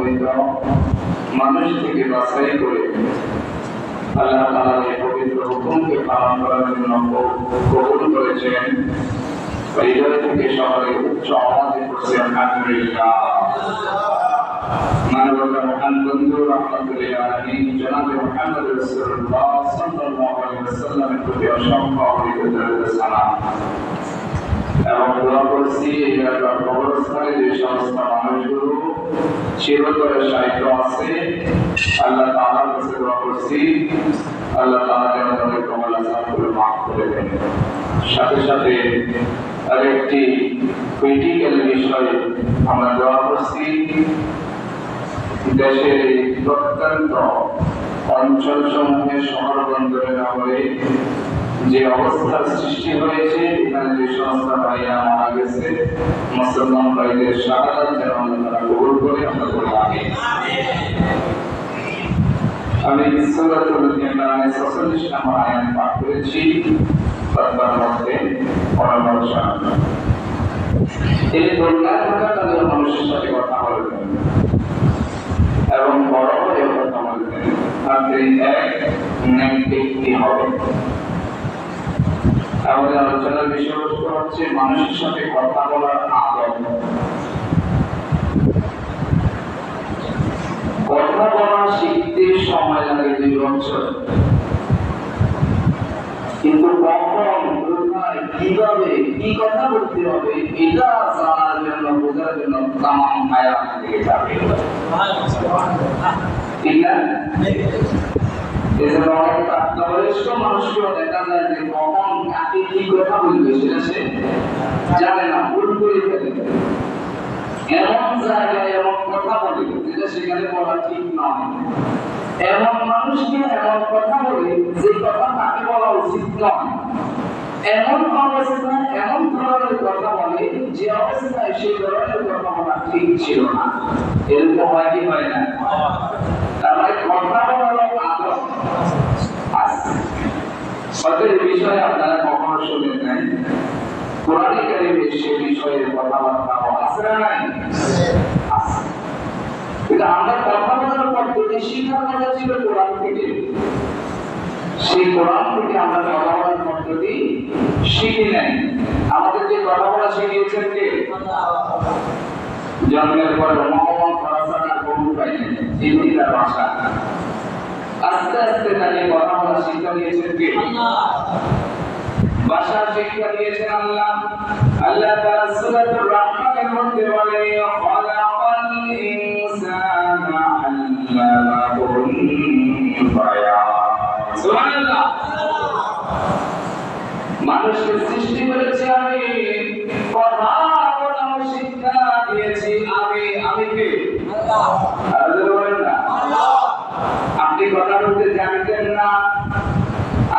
পবিত্র মানুষ থেকে বাছাই করে আল্লাহ তাআলা এই পবিত্র হুকুমকে পালন করার জন্য কবুল করেছেন। হৃদয় থেকে সবাই উচ্চ আওয়াজে পড়ছে আলহামদুলিল্লাহ। মানবতার মহান বন্ধু রাহমাতুল আলামিন জনাব মুহাম্মদ রাসূলুল্লাহ সাল্লাল্লাহু আলাইহি ওয়াসাল্লামের প্রতি অসংখ্য অভিনন্দন সালাম এবং দোয়া করছি এই কবরস্থানে যে সমস্ত মানুষগুলো চিরতরে সাহিত্য আছে আল্লাহ তাআলার কাছে দোয়া করছি আল্লাহ তাআলা যেন তাদের কবর আযাবগুলো মাফ করে দেন। সাথে সাথে আরেকটি ক্রিটিক্যাল বিষয় আমরা দোয়া করছি, দেশের প্রত্যন্ত অঞ্চল সমূহে শহর বন্দরের নগরে যে অবস্থার সৃষ্টি হয়েছে, এখানে যে সমস্ত ভাইরা মারা গেছে, মুসলমান ভাইদের শাহাদাত যেন আল্লাহ কবুল করে আমরা বলি আমিন। আমি সূরাতুল ইমরানের ৪৬ নম্বর আয়াত পাঠ করেছি বারবার মধ্যে পরামর্শ। এই দুনিয়ার থাকাকালীন মানুষের সাথে কথা বলবেন এবং বড় হয়ে কথা বলবেন, আপনি এক নেক ব্যক্তি হবেন। আমাদের আলোচনার বিষয়বস্তু হচ্ছে মানুষের সাথে কথা বলার আদব। কথা বলা শিখতে সময় লাগে ২ বছর, কিন্তু কখন, কোথায়, কিভাবে, কি কথা বলতে হবে এটা জানার জন্য, বোঝার জন্য তামাম হায়াত থেকে যাবে, ঠিক না? এজন্য অনেক প্রাপ্তবয়স্ক মানুষকেও দেখা যায় যে কখন কাকে কি কথা বলবে সেটা সে জানে না, ভুল করে ফেলে। এমন জায়গায় এমন কথা বলে যেটা সেখানে বলা ঠিক নয়, এমন মানুষকে এমন কথা বলে যে কথা তাকে বলা উচিত নয়, এমন অবস্থায় এমন ধরনের কথা বলে যে অবস্থায় সেই ধরনের কথা বলা ঠিক ছিল না। এরকম হয় কি হয় না? তারপরে কথা বলার আদব আছে। হয়তো এই বিষয়ে আপনারা কখনো শুনেন নাই, কোরআন কারীমে সে বিষয়ের কথাবার্তা আছে না নাই? আছে। কিন্তু আমরা কথা বলার পদ্ধতি শিখার কথা ছিল কোরআন থেকে, সেই কোরআন থেকে আমরা কথা বলার পদ্ধতি শিখি নাই। আমাদের যে কথা বলা শিখিয়েছেন কে? জন্মের পরে মোহাম্মদ ফরাসানার বহু পাইলেন, এটি তার ভাষা। আস্তে আস্তে তাকে কথা বলা শিক্ষা দিয়েছেন কে? ভাষা শিক্ষা দিয়েছেন আল্লাহ। আল্লাহ তাআলা সূরাতুর রহমানের মধ্যে বলে খালাকাল ইনসানা আল্লামাহুল বায়ান। সুবহানাল্লাহ। মানুষকে সৃষ্টি করেছি আমি, কথা বলার শিক্ষা দিয়েছি আমি। আমি কে? আল্লাহ। আর বলেন না আল্লাহ। আপনি কথা বলতে জানতেন না,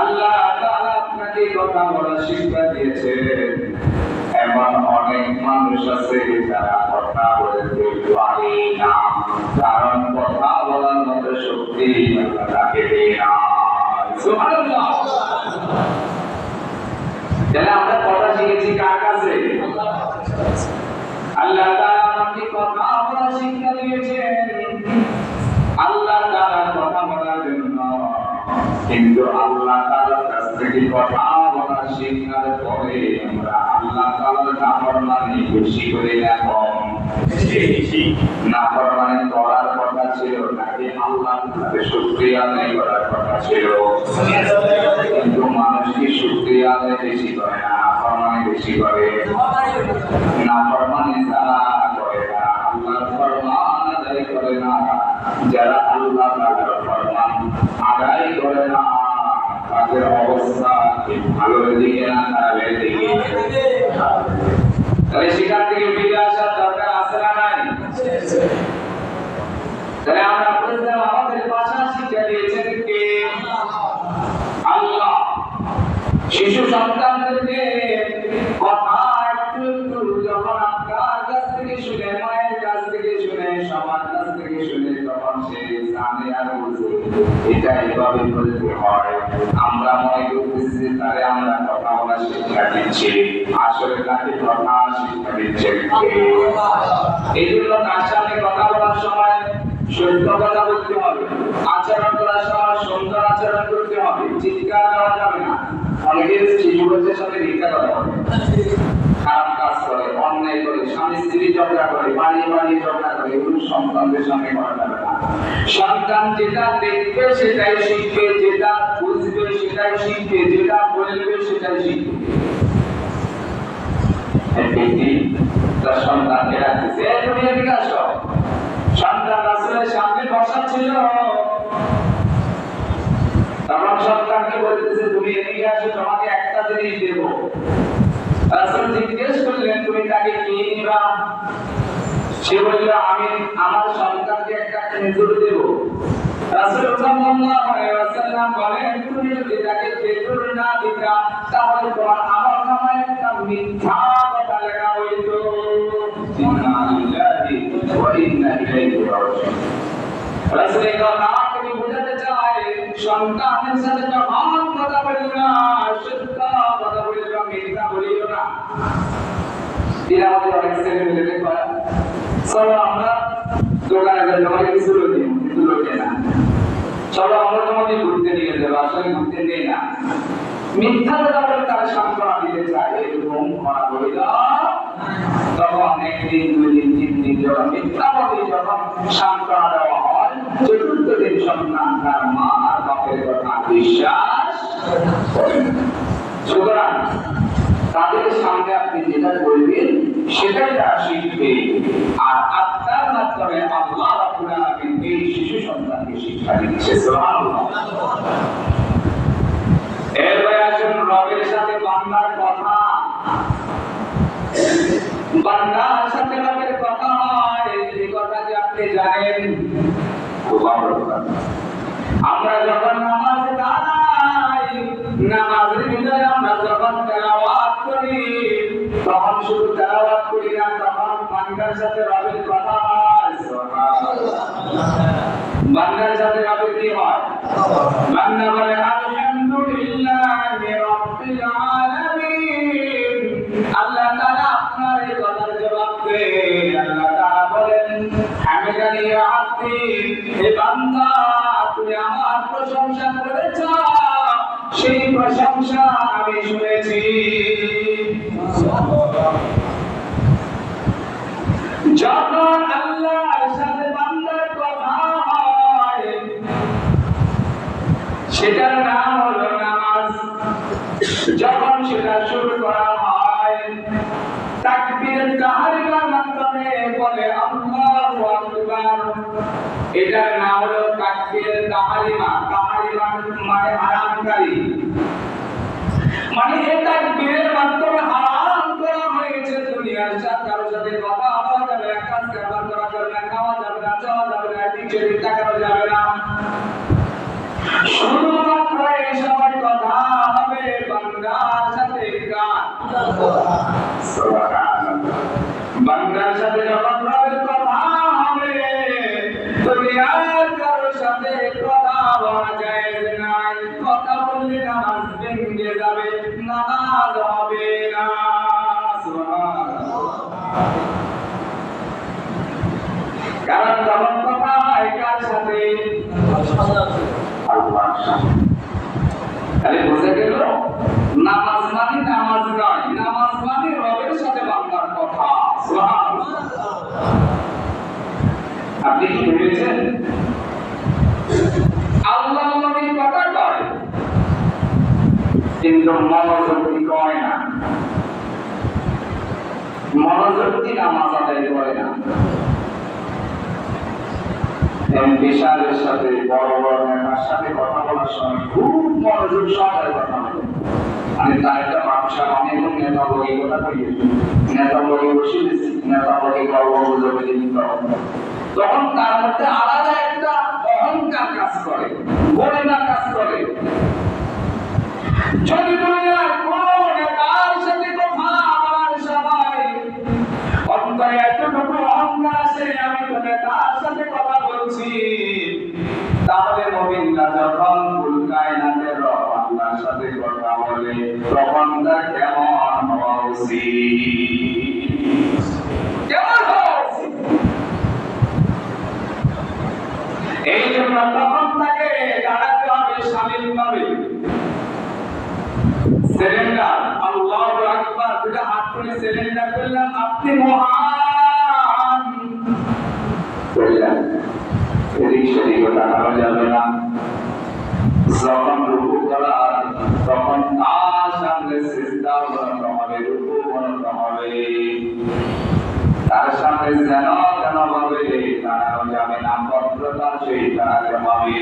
আল্লাহ তাআলা আপনাকে কথা বলার শিক্ষা দিয়েছেন। এমন অনেক মানুষ আছে যারা কথা বলতে পারে না, কারণ কথা বলার মতো শক্তি আল্লাহ তাকে দেয় না। সুবহানাল্লাহ। তাহলে আমরা কথা শিখেছি কার কাছে? আল্লাহ তাআলা আমাকে কথা বলার শিক্ষা দিয়েছেন, আল্লাহ তাআলা কথা বলার জন্য। কিন্তু আল্লাহ তাআলার কাছ থেকে কথা বলা শেখার পরে আমরা আল্লাহ তাআলার নাফরমানি বেশি করে না কম? বেশি। নাফরমানি করার কথা ছিল নাকি আল্লাহ তাআলার শুকরিয়া আদায় করার কথা ছিল? কিন্তু মানুষ কি শুকরিয়া আদায় বেশি করে না নাফরমানি বেশি করে? নাফরমানি যারা করে না, আল্লাহর ফরমান আদায় করে না, যারা আল্লাহ তাআলার ফরমান আদায় করে না, তাদের অবস্থা কি ভালোর দিকে না খারাপের দিকে? তাহলে সেখান থেকে ফিরে আসার দরকার আছে না নাই? তাহলে আমরা বুঝলাম আমাদের ভাষা শিক্ষা দিয়েছেন কে? আল্লাহ। শিশু সন্তানদেরকে কথা একটু একটু যখন আপনার কাছ থেকে শুনে, মায়ের কাছ থেকে শুনে, সবার কাছ থেকে শুনে, তখন সে জানে আর বুঝে এটা এভাবে বলতে হয়। আমরা মনে করতেছি তারে আমরা কথা বলা শিক্ষা দিচ্ছি, আসলে তাকে কথা শিক্ষা দিচ্ছে। এই জন্য তার সাথে কথা বলার সময় সত্য কথা বলতে হবে, আচরণ করার সময় সুন্দর আচরণ করতে হবে, চিৎকার দেওয়া যাবে না। অনেকে শিশু বলছে সাথে মিথ্যা কথা বলে, খারাপ কাজ করে, অন্যায় করে, স্বামী স্ত্রী ঝগড়া করে, বাড়ি বাড়ি ঝগড়া করে, এগুলো সন্তানদের সঙ্গে করা যাবে না। সন্তান যেটা দেখবে সেটাই শিখবে, যেটা বুঝবে সেটাই শিখবে, যেটা বলবে সেটাই শিখবে। তার সন্তানকে রাখতেছে, তুমি এদিকে আসো। সন্তান রাসূলের সামনে বসা ছিল, তখন সন্তানকে বলতেছে তুমি এদিকে আসো, তোমাকে একটা জিনিস দেবো। রাসূল জিজ্ঞেস করলেন তুমি তাকে কি দিবা? সে বলল আমি আমার সন্তানকে একটা খেজুর দেব। রাসূল সাল্লাল্লাহু আলাইহি ওয়াসাল্লাম বলেন তুমি যদি তাকে খেজুর না দিতা তাহলে তোমার আমলনামায় একটা মিথ্যা কথা লেখা হইতো। ইন্না লিল্লাহি ওয়া ইন্না ইলাইহি রাজিউন। রাসূল এই কথা তিনি বোঝাতে চায় সন্তানের সাথে যখন কথা বলবা সত্য কথা বলবা, মিথ্যা বলিও না। এর আমাদের অনেক ছেলে মেয়েদের করা, চলো আমরা দোকানে যাই, তোমাকে কিছু লোক দিই, কিন্তু লোকে না। চলো আমরা তোমাকে ঘুরতে নিয়ে যাবো, আসলে ঘুরতে নেই না। মিথ্যা কথা বলে তারা সান্ত্বনা দিতে চায়, এরকম করা হইল। তখন একদিন, দুই দিন, তিন দিন যখন মিথ্যা বলে যখন সান্ত্বনা দেওয়া হয়, চতুর্থ দিন সন্তান তার মা আর বাপের কথা বিশ্বাস করে। সুতরাং তাদের সামনে আপনি যেটা বলবেন সেটাই তারা শিখবে, আর আত্মার মাধ্যমে আল্লাহ রাব্বুল আলামিন এই শিশু সন্তানকে শিক্ষা দিচ্ছে। সুবহানাল্লাহ। এরপরে আসুন রবের সাথে বান্দার কথা। বান্দার সাথে রবের কথা হয়, এই কথা কি আপনি জানেন? আমরা যখন নামাজে দাঁড়াই, নামাজের ভিতরে আমরা যখন তেলাওয়াত করি, তখন শুধু তেলাওয়াত করি না, তখন বান্দার সাথে রবের কথা হয়। বান্দার সাথে রবের কি হয়? বান্দা বলে আলহামদুলিল্লাহি রাব্বিল আলামিন। আল্লাহ তাআলা আপনার এই কথার জবাব দেন। আল্লাহ তাআলা বলেন হামিদানি আব্দি, হে বান্দা তুমি আমার প্রশংসা করেছো, সেই প্রশংসা আমি শুনেছি। যখন আল্লাহর সাথে বান্দার কথা হয় সেটার নাম হলো নামাজ। যখন সেটা শুরু করা হয় তাকবীর তাহরিমার মাধ্যমে বলে আল্লাহু আকবার, এটার নাম হলো তাকবীর তাহরিমা। তাহরিমা মানে হারামকারী, মানে এই তাকবীরের মাধ্যমে হারাম করা হয়েছে দুনিয়ার সাথে কারোর সাথে কথা বলা যাবে না, কাজ কারবার করা যাবে না, খাওয়া যাবে না, যাওয়া যাবে না, দিকে তাকানো যাবে না। শুধুমাত্র এই সময় কথা হবে বান্দার সাথে কার? সুবহানাল্লাহ। বান্দার সাথে যখন রবের কথা হবে, দুনিয়ার কারোর সাথে কথা বলা যায় না। কথা বললে নামাজ ভেঙে যাবে, নামাজ হবে না। সুবহানাল্লাহ। কারণ তখন কথা হয় কার সাথে? আল্লাহর সাথে। তাহলে বোঝা গেল নামাজ মানে নামাজ নয়, নামাজ মানে রবের সাথে বান্দার কথা। সুবহানাল্লাহ। আপনি কি ভেবেছেন আল্লাহ নবীর কথা কয় কিন্তু মনোযোগ কয় না, মনোযোগ দিয়ে নামাজ আদায় করে না। বিশালের সাথে বড় বড় নেতার সাথে কথা বলার সময় খুব মনোযোগ সহকারে কথা বলে, আমি তার একটা ব্যবসা অনেক নেতা বলি কথা বলি, নেতা বলি বসে দিচ্ছি, নেতা বলি গর্ব গুজবে লিপ্ত, তখন তার মধ্যে আলাদা একটা অহংকার কাজ করে, গরিমা কাজ করে। যদি দুনিয়ার কোন নেতার সাথে কথা বলার সময় অন্তরে এতটুকু অহংকার আসে আমি তো নেতার সাথে কথা বলছি, তাহলে মুমিনরা যখন কুল কায়নাতের রব আল্লাহর সাথে কথা বলে তখন তার কেমন হওয়া উচিত? কেমন হওয়া উচিত? জন্য তখন তাকে দাঁড়াতে হবে স্বাধীনভাবে। সিলিন্ডার, আল্লাহু আকবার, দুটো হাত তুলে সিলিন্ডার করলাম, আপনি মহান বললেন। এদিক সেদিকে তাকানো যাবে না। যখন রুকু করার তখন তার সামনে সিজদা বানাতে হবে, রুকু বানাতে হবে। তার সামনে যেন ভাবে দাঁড়ানো যাবে না, ভদ্রতার সহিত দাঁড়াতে হবে।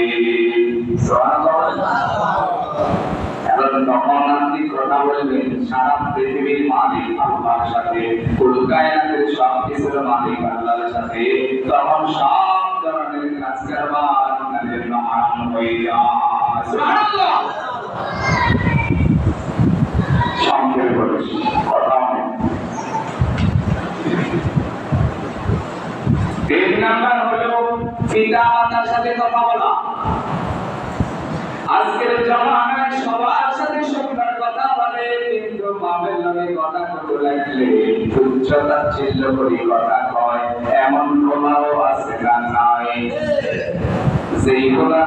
এখন তখন আপনি কথা বলবেন সারা পৃথিবীর মালিক আল্লাহর সাথে, কুল কায়নাতের সব কিছুর মালিক আল্লাহর সাথে, তখন সব ধরনের কাজ করবা আপনাদের হারাম হয়ে যায়। সুবহানাল্লাহ। সংক্ষেপে বলেছি, কথা অনেক। 3 নাম্বার হলো পিতা মাতার সাথে কথা বলা। আজকের জমানায় সবার সাথে সুন্দর কথা বলে, কিন্তু বাপের লগে কথা কত লাগলে উচ্চতা ছিল করে কথা কয়, এমন কোলাও আছে না নাই? যেই কোলা